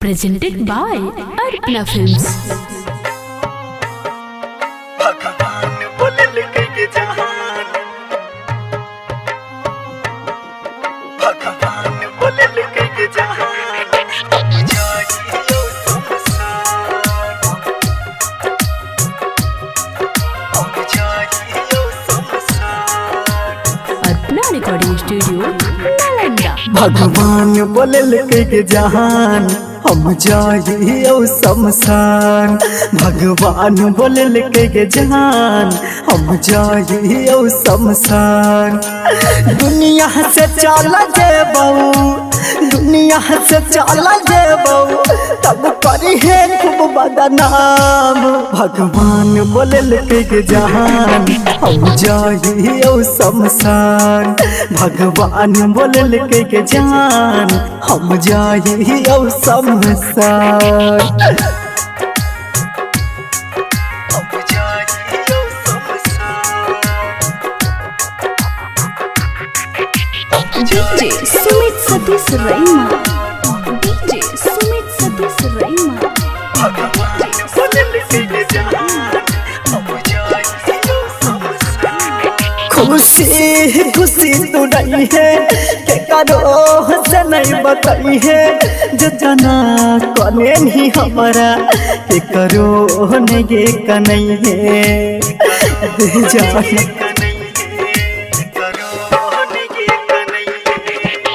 presented by Arpana Films. भगवान बोलल के जहान, भगवान बोलल के जहान, जाइयो शमशान, जाइयो शमशान। Arpana Recording Studio, Nalanda. भगवान बोलल के जहान, हम जाइयो शमशान। भगवान बोलल के जहान, हम जाइयो शमशान। दुनिया से चला जेबौ, दुनिया से चला जेबौ, तब करी है खूब बदनाम। भगवान बोलल के जहान, हम जाइयो शमशान। भगवान बोलल के जहान, हम जाइयो शमशान। DJ Sumit Satish Raima. DJ Sumit Satish Raima. खुशी खुशी तू नहीं है के करो से नहीं बताई है, जो जना कने नहीं हमारा के करो नहीं का नहीं है जाने।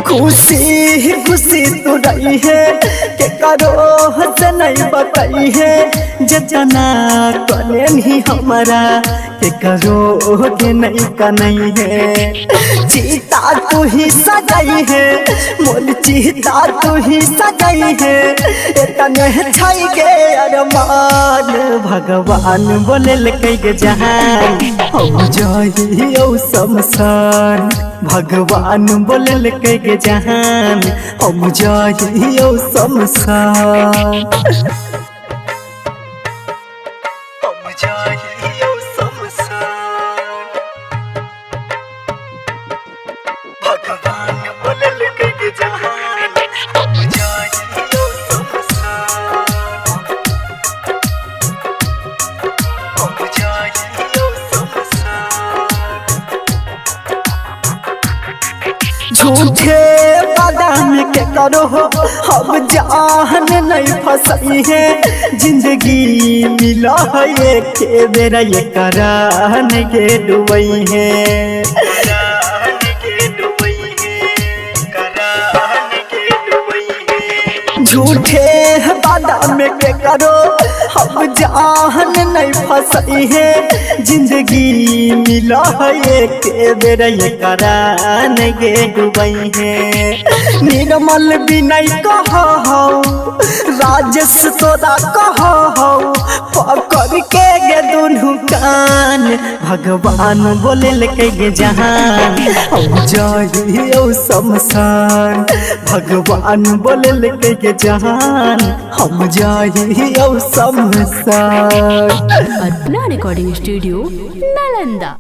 खुशी खुशी तू नहीं है के करो से नहीं बताई है, जो जना कने नहीं हमारा के करो के नहीं का नहीं है। चीता तू ही सजाई है, मोल चीता तू ही सजाई है, इतने छाई गे अरमान। भगवान बोलल के जहान, हम जाइयो शमशान। भगवान बोलल के जहान, हम जाइयो शमशान। हम जाइयो शमशान। भगवान बोलल के जहान, हम जाइयो शमशान। हम जाइयो शमशान। झूठे बादाम के करो हम जान नहीं फंसई है, जिंदगी मिला है के बेरा ये करान के डुबई है। झूठे बादाम के करो हम जान नहीं फंसई है, जिंदगी मिला है के बेरा ये करान के डुबई है। निर्मल विनय कहो, राजेश तोरा कहो, पकड़ के गे दुनू कान। भगवान बोलल के जहान, हम जाइयो शमशान। भगवान बोलल के जहान, हम जाइयो शमशान। Arpana Recording Studio, Nalanda.